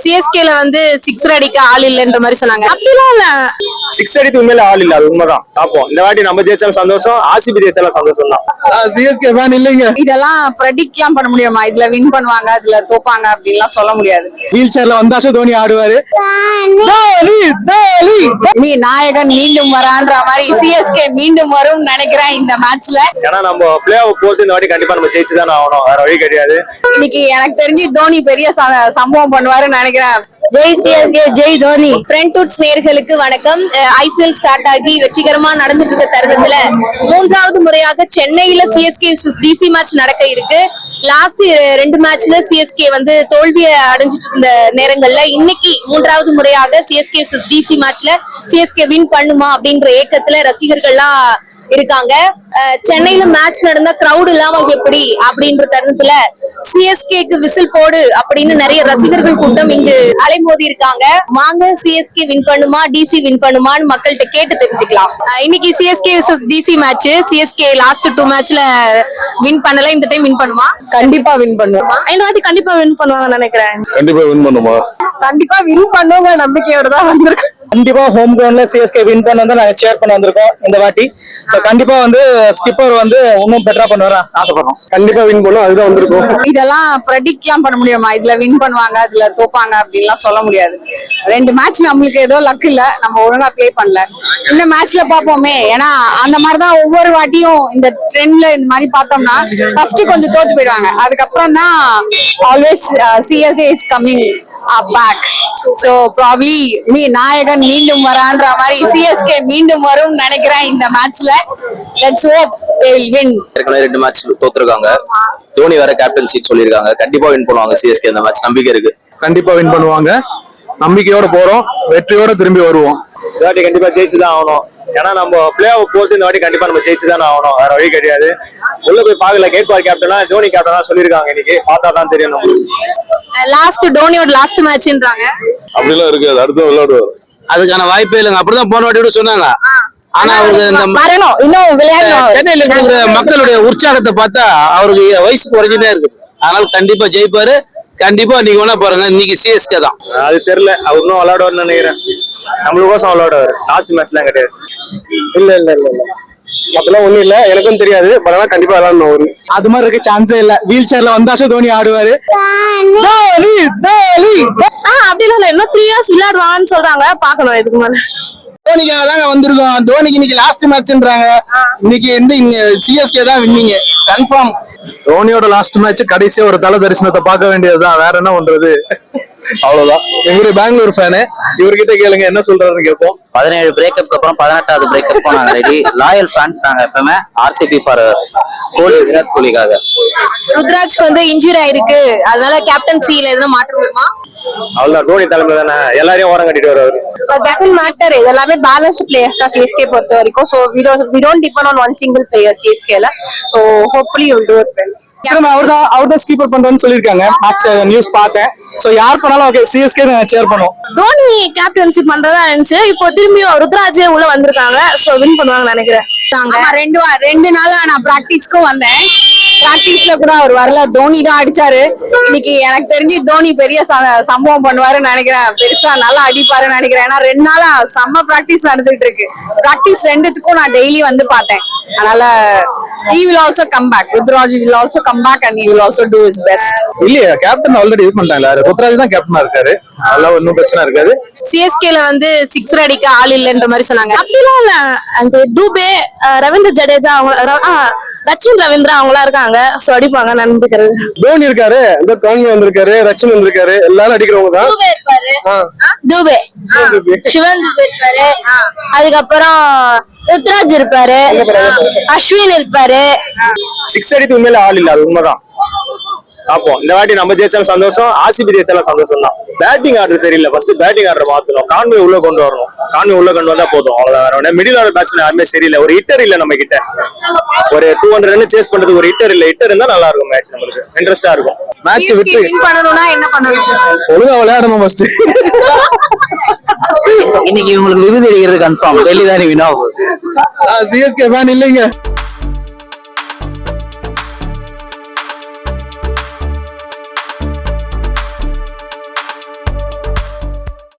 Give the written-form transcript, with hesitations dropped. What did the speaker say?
சிஎஸ்கேல வந்து சிக்ஸர் அடிக்க ஆள் இல்லன்ற மாதிரி சொன்னாங்க. அப்படிலாம் இல்ல, சிக்ஸ் அடித்து உண்மையில ஆள் இல்ல, அது உண்மைதான். பாப்போம், இந்த வாட்டி நம்ம ஜெயிச்சாலும் சந்தோஷம், ஆர்சிபி ஜெயிச்சாலும் சந்தோஷம் தான். சிஎஸ்கே ஃபேன் இல்லைங்க. இதெல்லாம் ப்ரெடிக்ட்லாம் பண்ண முடியுமா? இதுல வின் பண்ணுவாங்க, இதுல தோப்பாங்க அப்படின்லாம் சொல்ல முடியாது. வீல் சேர்ல வந்தாச்சும் தோனி ஆடுவாரு. நாயகன் மீண்டும் வரான்ற மாதிரி சிஎஸ்கே மீண்டும் வரும் நினைக்கிறேன் இந்த மேட்ச்ல. ஏன்னா நம்ம பிளே ஆஃப் போறது இந்த வாட்டி கண்டிப்பா நம்ம ஜெயிச்சுதான் ஆகணும், வேற வழி கிடையாது. இன்னைக்கு எனக்கு தெரிஞ்சு தோனி பெரிய சம்பவம் பண்ணுவாருன்னு நினைக்கிறேன். Jai CSK, Jai Dhoni. Friend Woods நேயர்களுக்கு வணக்கம். ஐபிஎல் ஸ்டார்ட் ஆகி வெற்றிகரமா நடந்துட்டு இருக்க தருணத்துல மூன்றாவது முறையாக சென்னையில சிஎஸ்கே டிசி மேட்ச் நடக்க இருக்கு. லாஸ்ட் 2 மேட்ச்ல சிஎஸ்கே வந்து தோல்வியை அடைஞ்சிட்டு இருந்த நேரங்கள்ல இன்னைக்கு மூன்றாவது முறையாக சிஎஸ்கே டிசி மேட்ச்ல சிஎஸ்கே வின் பண்ணுமா அப்படின்ற ஏக்கத்துல ரசிகர்கள்லாம் இருக்காங்க. சென்னையில மேட்ச் நடந்தா கிரௌட் இல்லாம எப்படி அப்படின்ற தருணத்துல சிஎஸ்கேக்கு விசில் போடு அப்படின்னு நிறைய ரசிகர்கள் கூட்டம் இங்கு அலைமோதி இருக்காங்க. வாங்க சிஎஸ்கே வின் பண்ணுமா டிசி வின் பண்ணுமான்னு மக்கள்கிட்ட கேட்டு தெரிஞ்சுக்கலாம். இன்னைக்கு CSK DC match. CSK last 2 மேட்ச்ல வின் பண்ணல, இந்த டைம் வின் பண்ணுமா? கண்டிப்பா வின் பண்ணுவோம். இந்த வாட்டி கண்டிப்பா வின் பண்ணுவாங்க நினைக்கிறேன். கண்டிப்பா வின் பண்ணுமா? கண்டிப்பா வின் பண்ணுவாங்க நம்பிக்கையோட தான் வந்திருக்கோம். கண்டிப்பா ஹோம் கிரவுண்ட்ல சிஎஸ்கே வின் பண்ண வந்து நாங்க ஷேர் பண்ண வந்திருக்கோம் இந்த வாட்டி. சோ கண்டிப்பா வந்து ஸ்கிப்பர் வந்து இன்னும் பெட்டரா பண்ணுவாரு ஆசைப்படுறோம். கண்டிப்பா வின் பண்ணும், அதுதான் வந்திருக்கோம். இதெல்லாம் ப்ரெடிக்ட்லாம் பண்ண முடியுமா? இதுல வின் பண்ணுவாங்க, இதுல தோப்பாங்க அப்படின்லாம் சொல்ல முடியாது. 2 மேட்ச் நம்மளுக்கு ஏதோ லக் இல்ல, நம்ம ஒழுங்கா ப்ளே பண்ணல. இந்த மேட்ச்ல பாப்போமே, ஏன்னா அந்த மாதிரிதான் ஒவ்வொரு வாட்டியும் இந்த ட்ரெண்ட்ல இந்த மாதிரி பார்த்தோம்னா ஃபர்ஸ்ட் கொஞ்சம் தோத்து போயிடுவாங்க, அதுக்கப்புறம் தான் always CSK is coming back. So probably நாயகன் மீண்டும் வரான்ற மாதிரி சிஎஸ்கே மீண்டும் வரும் நினைக்கிறேன் இந்த மேட்ச்ல. Let's hope they will win. ஏற்கனவே 2 மேட்ச் தோத்துருக்காங்க. தோனி வேற கேப்டன்சி சொல்லியிருக்காங்க. கண்டிப்பா வின் பண்ணுவாங்க சிஎஸ்கே இந்த மேட்ச், நம்பிக்கை இருக்கு. கண்டிப்பா வின் பண்ணுவாங்க, நம்பிக்கையோட போறோம், வெற்றியோட திரும்பி வருவோம். இந்த வாட்டி கண்டிப்பா ஜெயிச்சுதான் ஆகணும். ஏன்னா நம்ம பிளே ஆஃப் போறது இந்த வாட்டி கண்டிப்பா நம்ம ஜெயிச்சுதான் ஆகணும், வேற வழி கிடையாது. உள்ள போய் பாக்கல, கேட்பார் கேப்டனா தோனி கேப்டனா சொல்லிருக்காங்க. இன்னைக்கு பார்த்தா தான் தெரியும் நம்மளுக்கு. லாஸ்ட் தோனியோட லாஸ்ட் மேட்ச்ன்றாங்க. அப்படிலாம் இருக்காது, அடுத்து விளையாடுவார். அதுக்கான வாய்ப்பே இல்லைங்க. அப்படிதான் போன வாட்டி சொன்னாங்க. ஆனா அவருக்கு இந்த வரணும், இன்னும் விளையாடணும். சென்னையில இருக்கிற மக்களுடைய உற்சாகத்தை பார்த்தா அவருக்கு வயசு குறைஞ்சுட்டே இருக்குது. அதனால கண்டிப்பா ஜெயிப்பாரு. கண்டிப்பா நீங்க வேணா பாருங்க, இன்னைக்கு சிஎஸ்கே தான். அது தெரியல, அவர் இன்னும் விளையாடுவார்னு நினைக்கிறேன். நம்மளுக்கோசம் விளையாடுவார், லாஸ்ட் மேட்ச்லாம் கிடையாது. இல்ல இல்ல இல்ல இல்ல அதெல்லாம் ஒண்ணும் இல்ல, எனக்கும் தெரியாது. பட் ஆனா கண்டிப்பா விளையாடணும். ஒரு அது மாதிரி இருக்க சான்ஸே இல்ல. வீல் சேர்ல வந்தாச்சும் தோனி ஆடுவாரு. அப்படிலாம் இல்ல, இன்னும் 3 இயர்ஸ் விளையாடுவாங்கன்னு சொல்றாங்க. பாக்கணும் இதுக்கு மேல. தோனிக்காக தாங்க வந்திருக்கோம். தோனிக்கு இன்னைக்கு லாஸ்ட் மேட்ச்ன்றாங்க. இன்னைக்கு இங்க சிஎஸ்கே தான் வின்னிங் கன்ஃபார்ம். தோனியோட லாஸ்ட் மேட்ச் கடைசியா ஒரு தல தரிசனத்தை பார்க்க வேண்டியதுதான், வேற என்ன பண்றது. அவ்வளவுதான். இவரு பெங்களூர் ஃபேனு, இவர்கிட்ட கேளுங்க என்ன சொல்றாருன்னு கேட்போம். 17 பிரேக்கப்க்கு அப்புறம் 18வது பிரேக்கப் நாங்க ரெடி. லாயல் ஃபேன்ஸ் நாங்க எப்பவுமே. ஆர்சிபி ஃபார் கோலி, விராட் கோலிக்காக. ருத்ராஜ்க்கு வந்து இன்ஜுரி ஆயிருக்கு, அதனால கேப்டன்சில எதுனா மாற்றம் வருமா? அவ்வளவுதான், தோனி தலைமை தானே, எல்லாரையும் ஓரம் கட்டிட்டு வருவாரு. doesn't matter, இதெல்லாமே பேலன்ஸ்ட் பிளேயர்ஸ் தான் சிஎஸ்கே பொறுத்த வரைக்கும். So we don't depend on one single player சிஎஸ்கேல. So hopefully you will do it well. அவர்தான் ஸ்கீப்பர் பண்றான்னு சொல்லிருக்காங்க. மேட்ச் நியூஸ் பார்த்தேன். சோ யார் பண்ணாலும் ஓகே, சிஎஸ்கே சேர் பண்ணுவோம். தோனி கேப்டன்சி பண்றதா இருந்துச்சு, இப்போ திரும்பியும் ருத்ராஜே உள்ள வந்திருக்காங்க. சோ வின் பண்ணுவாங்க நினைக்கிறேன். 2 நாளா நான் பிராக்டிஸ்க்கும் வந்தேன். பிராக்டிஸ்ல கூட அவர் வரல, தோனி தான் அடிச்சாரு. இன்னைக்கு எனக்கு தெரிஞ்சு தோனி பெரிய சம்பவம் பண்ணுவாருன்னு நினைக்கிறேன். பெருசா நல்லா அடிப்பாருன்னு நினைக்கிறேன். ஏன்னா 2 நாளா செம்ம பிராக்டிஸ் நடந்துட்டு இருக்கு. பிராக்டிஸ் 2த்துக்கும் நான் டெய்லி வந்து பார்த்தேன். அதனால he will also come back. Rudraj will also come back and he will also do his best. இல்லையா, கேப்டன் ஆல்ரெடி இது பண்ணிட்டாங்க. ருத்ராஜ் தான் கேப்டனா இருக்காரு. அதெல்லாம் ஒன்னும் பிரச்சனை இருக்காது. சிஎஸ்கேல வந்து சிக்ஸர் அடிக்க ஆள் இல்லன்ற மாதிரி சொன்னாங்க. அப்படிலாம் இல்ல, அந்த டூபே, ரவீந்திர ஜடேஜா, ரச்சின் ரவீந்திரா அவங்களா இருக்காங்க. சோ அடிப்பாங்க நம்பிக்கிறது. தோனி இருக்காரு, இந்த கான்வி வந்திருக்காரு, ரச்சின் வந்திருக்காரு, எல்லாரும் அடிக்கிறவங்க தான். தூபே, சிவன் தூபே இருப்பாரு. அதுக்கப்புறம் ருத்ராஜ் இருப்பாரு, அஸ்வின் இருப்பாரு. சிக்ஸ் அடித்து உண்மையில ஆள் இல்ல, அது உண்மைதான். பாப்போம், இந்த வாட்டி நம்ம ஜெயிச்சாலும் சந்தோஷம், ஆர்சிபி ஜெயிச்சாலும் சந்தோஷம் தான். பேட்டிங் ஆர்டர் சரியில்லை, ஃபர்ஸ்ட் பேட்டிங் ஆர்டர் மாத்தணும். கான்வே உள்ள கொண்டு வரணும். கான்வே உள்ள கொண்டு வந்தா போதும், அவ்வளவுதான். மிடில் ஆர்டர் பேட்ஸ்மேன் யாருமே சரியில்லை. ஒரு ஹிட்டர் இல்ல நம்ம கிட்ட. ஒரு 200 ரன் சேஸ் பண்றது ஒரு ஹிட்டர் இல்ல. ஹிட்டர் இருந்தா நல்லா இருக்கும், மேட்ச் நம்மளுக்கு இன்ட்ரெஸ்டா இருக்கும். மேட்ச் விட்டு வின் பண்ணனும்னா என்ன பண்ணணும்? ஒழுங்கா விளையாடணும் ஃபர்ஸ்ட். இன்னைக்கு உங்களுக்கு விருது அடிக்கிறது கன்ஃபார்ம். டெல்லி தான் வின் ஆகும். சிஎஸ்கே ஃபேன் இல்லைங்க.